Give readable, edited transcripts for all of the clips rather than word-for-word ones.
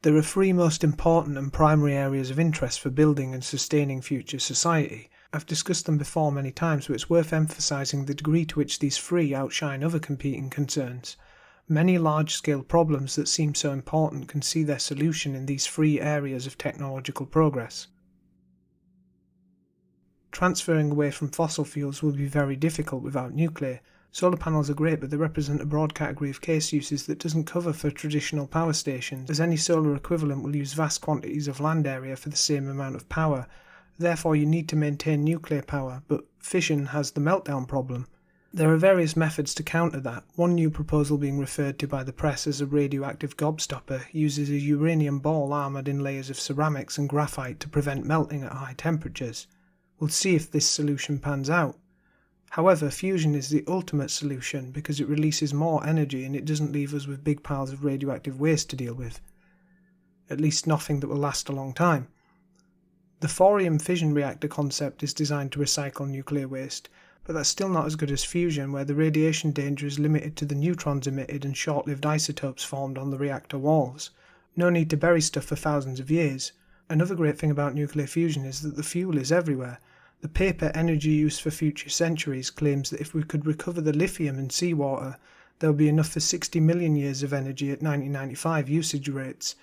There are three most important and primary areas of interest for building and sustaining future society. I've discussed them before many times, but it's worth emphasising the degree to which these three outshine other competing concerns. Many large-scale problems that seem so important can see their solution in these three areas of technological progress. Transferring away from fossil fuels will be very difficult without nuclear. Solar panels are great, but they represent a broad category of case uses that doesn't cover for traditional power stations, as any solar equivalent will use vast quantities of land area for the same amount of power. Therefore, you need to maintain nuclear power, but fission has the meltdown problem. There are various methods to counter that. One new proposal being referred to by the press as a radioactive gobstopper uses a uranium ball armoured in layers of ceramics and graphite to prevent melting at high temperatures. We'll see if this solution pans out. However, fusion is the ultimate solution because it releases more energy and it doesn't leave us with big piles of radioactive waste to deal with. At least nothing that will last a long time. The thorium fission reactor concept is designed to recycle nuclear waste, but that's still not as good as fusion, where the radiation danger is limited to the neutrons emitted and short-lived isotopes formed on the reactor walls. No need to bury stuff for thousands of years. Another great thing about nuclear fusion is that the fuel is everywhere. The paper Energy Use for Future Centuries claims that if we could recover the lithium in seawater, there would be enough for 60 million years of energy at 1995 usage rates.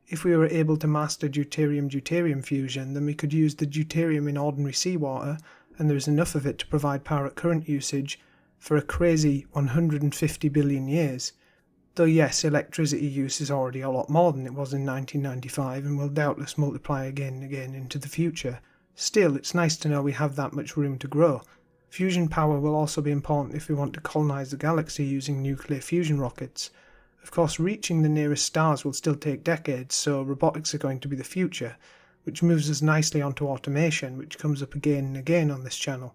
If we were able to master deuterium-deuterium fusion, then we could use the deuterium in ordinary seawater, and there is enough of it to provide power at current usage for a crazy 150 billion years. Though yes, electricity use is already a lot more than it was in 1995 and will doubtless multiply again and again into the future. Still, it's nice to know we have that much room to grow. Fusion power will also be important if we want to colonise the galaxy using nuclear fusion rockets. Of course, reaching the nearest stars will still take decades, so robotics are going to be the future, which moves us nicely onto automation, which comes up again and again on this channel.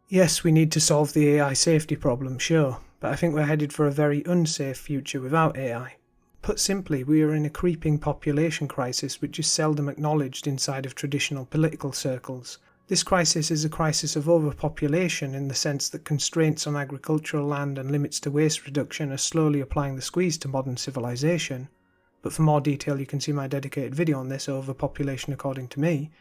Yes, we need to solve the AI safety problem, sure, but I think we're headed for a very unsafe future without AI. Put simply, we are in a creeping population crisis which is seldom acknowledged inside of traditional political circles. This crisis is a crisis of overpopulation in the sense that constraints on agricultural land and limits to waste reduction are slowly applying the squeeze to modern civilization. But for more detail you can see my dedicated video on this, Overpopulation According to Me.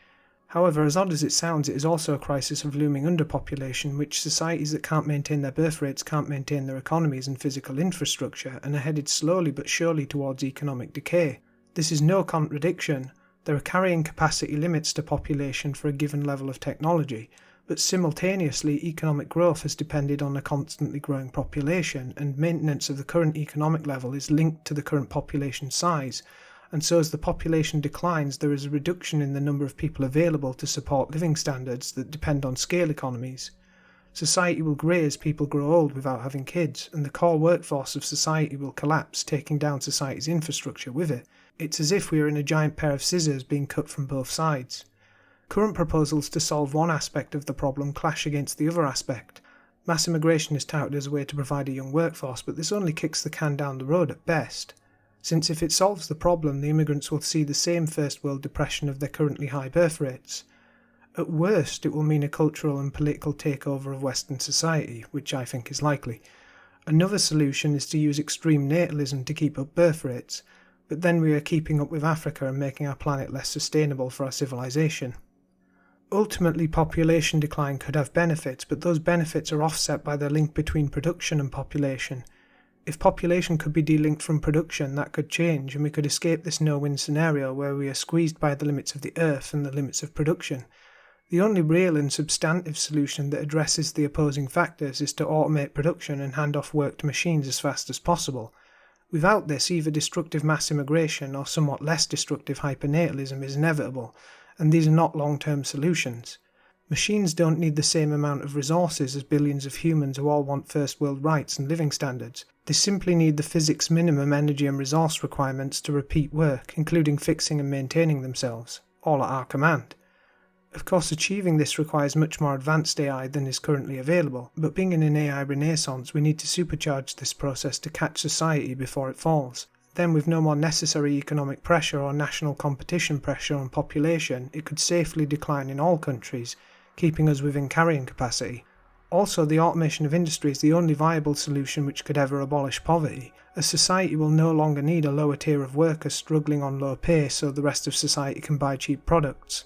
However, as odd as it sounds, it is also a crisis of looming underpopulation, which societies that can't maintain their birth rates can't maintain their economies and physical infrastructure, and are headed slowly but surely towards economic decay. This is no contradiction. There are carrying capacity limits to population for a given level of technology, but simultaneously economic growth has depended on a constantly growing population, and maintenance of the current economic level is linked to the current population size. And so as the population declines, there is a reduction in the number of people available to support living standards that depend on scale economies. Society will grey as people grow old without having kids, and the core workforce of society will collapse, taking down society's infrastructure with it. It's as if we are in a giant pair of scissors being cut from both sides. Current proposals to solve one aspect of the problem clash against the other aspect. Mass immigration is touted as a way to provide a young workforce, but this only kicks the can down the road at best. Since if it solves the problem, the immigrants will see the same first world depression of their currently high birth rates. At worst, it will mean a cultural and political takeover of Western society, which I think is likely. Another solution is to use extreme natalism to keep up birth rates, but then we are keeping up with Africa and making our planet less sustainable for our civilization. Ultimately, population decline could have benefits, but those benefits are offset by the link between production and population. If population could be delinked from production, that could change, and we could escape this no-win scenario where we are squeezed by the limits of the earth and the limits of production. The only real and substantive solution that addresses the opposing factors is to automate production and hand off work to machines as fast as possible. Without this, either destructive mass immigration or somewhat less destructive hypernatalism is inevitable, and these are not long-term solutions. Machines don't need the same amount of resources as billions of humans who all want first world rights and living standards. They simply need the physics minimum energy and resource requirements to repeat work, including fixing and maintaining themselves, all at our command. Of course, achieving this requires much more advanced AI than is currently available, but being in an AI renaissance, we need to supercharge this process to catch society before it falls. Then, with no more necessary economic pressure or national competition pressure on population, it could safely decline in all countries, keeping us within carrying capacity. Also, the automation of industry is the only viable solution which could ever abolish poverty, A society will no longer need a lower tier of workers struggling on low pay so the rest of society can buy cheap products.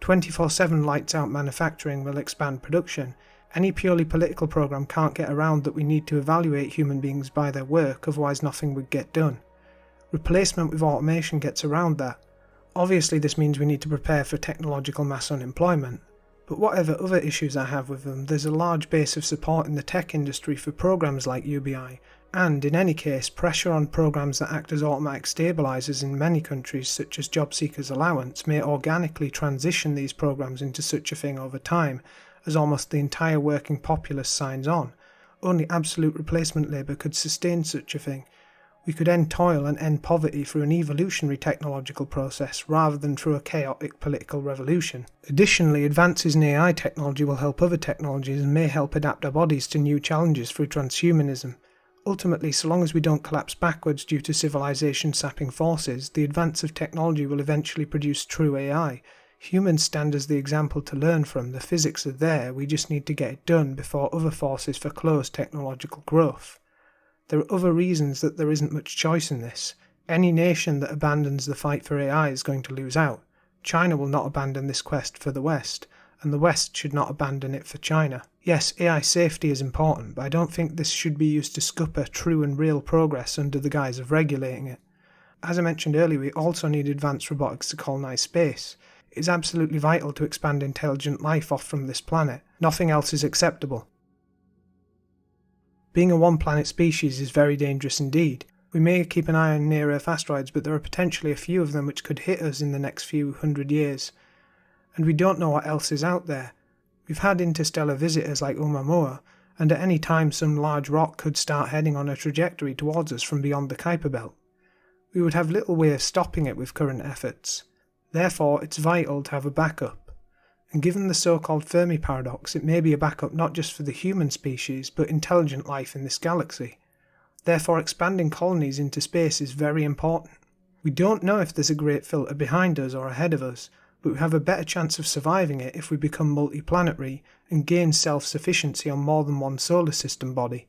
24/7 lights out manufacturing will expand production. Any purely political program can't get around that we need to evaluate human beings by their work, otherwise nothing would get done. Replacement with automation gets around that. Obviously this means we need to prepare for technological mass unemployment. But whatever other issues I have with them, there's a large base of support in the tech industry for programs like UBI, and in any case, pressure on programs that act as automatic stabilizers in many countries such as Job Seekers Allowance may organically transition these programs into such a thing over time, as almost the entire working populace signs on. Only absolute replacement labour could sustain such a thing. We could end toil and end poverty through an evolutionary technological process rather than through a chaotic political revolution. Additionally, advances in AI technology will help other technologies and may help adapt our bodies to new challenges through transhumanism. Ultimately, so long as we don't collapse backwards due to civilization sapping forces, the advance of technology will eventually produce true AI. Humans stand as the example to learn from. The physics are there, we just need to get it done before other forces foreclose technological growth. There are other reasons that there isn't much choice in this. Any nation that abandons the fight for AI is going to lose out. China will not abandon this quest for the West, and the West should not abandon it for China. Yes, AI safety is important, but I don't think this should be used to scupper true and real progress under the guise of regulating it. As I mentioned earlier, we also need advanced robotics to colonize space. It is absolutely vital to expand intelligent life off from this planet. Nothing else is acceptable. Being a one-planet species is very dangerous indeed. We may keep an eye on near-Earth asteroids, but there are potentially a few of them which could hit us in the next few hundred years. And we don't know what else is out there. We've had interstellar visitors like Oumuamua, and at any time some large rock could start heading on a trajectory towards us from beyond the Kuiper Belt. We would have little way of stopping it with current efforts. Therefore, it's vital to have a backup. And given the so-called Fermi paradox, it may be a backup not just for the human species, but intelligent life in this galaxy. Therefore, expanding colonies into space is very important. We don't know if there's a great filter behind us or ahead of us, but we have a better chance of surviving it if we become multiplanetary and gain self-sufficiency on more than one solar system body.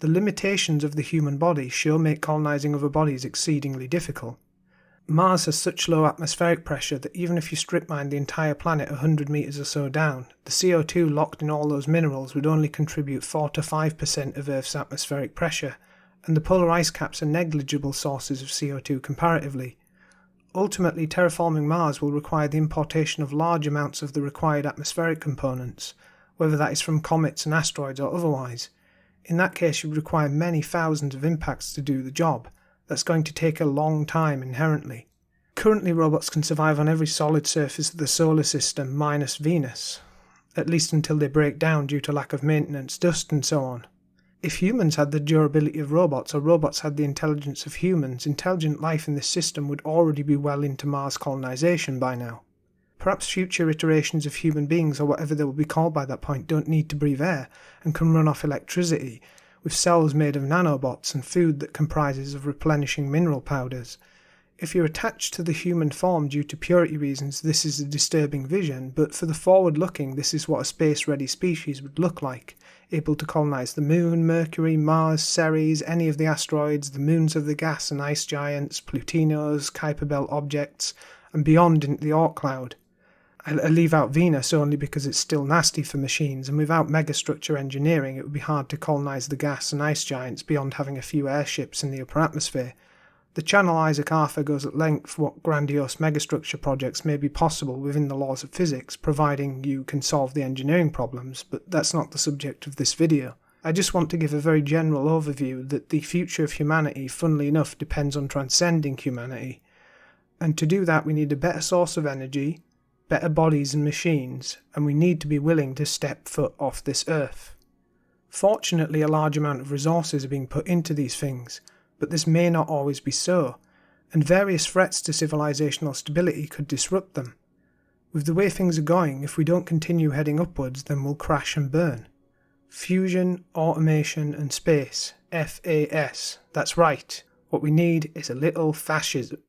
The limitations of the human body sure make colonizing other bodies exceedingly difficult. Mars has such low atmospheric pressure that even if you strip mine the entire planet 100 meters or so down, the CO2 locked in all those minerals would only contribute 4 to 5% of Earth's atmospheric pressure, and the polar ice caps are negligible sources of CO2 comparatively. Ultimately, terraforming Mars will require the importation of large amounts of the required atmospheric components, whether that is from comets and asteroids or otherwise. In that case, you would require many thousands of impacts to do the job. That's going to take a long time inherently. Currently, robots can survive on every solid surface of the solar system minus Venus, at least until they break down due to lack of maintenance, dust and so on. If humans had the durability of robots, or robots had the intelligence of humans, intelligent life in this system would already be well into Mars colonization by now. Perhaps future iterations of human beings, or whatever they will be called by that point, don't need to breathe air and can run off electricity, with cells made of nanobots and food that comprises of replenishing mineral powders. If you're attached to the human form due to purity reasons, this is a disturbing vision, but for the forward-looking, this is what a space-ready species would look like, able to colonize the Moon, Mercury, Mars, Ceres, any of the asteroids, the moons of the gas and ice giants, Plutinos, Kuiper Belt objects, and beyond into the Oort cloud. I leave out Venus only because it's still nasty for machines, and without megastructure engineering it would be hard to colonise the gas and ice giants beyond having a few airships in the upper atmosphere. The channel Isaac Arthur goes at length what grandiose megastructure projects may be possible within the laws of physics, providing you can solve the engineering problems, but that's not the subject of this video. I just want to give a very general overview that the future of humanity, funnily enough, depends on transcending humanity. And to do that we need a better source of energy, better bodies and machines, and we need to be willing to step foot off this earth. Fortunately, a large amount of resources are being put into these things, but this may not always be so, and various threats to civilizational stability could disrupt them. With the way things are going, if we don't continue heading upwards, then we'll crash and burn. Fusion, automation and space, FAS, that's right. What we need is a little fascism.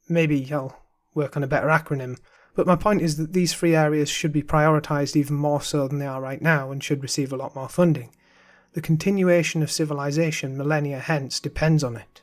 Maybe I'll work on a better acronym, but my point is that these three areas should be prioritised even more so than they are right now and should receive a lot more funding. The continuation of civilization millennia hence depends on it.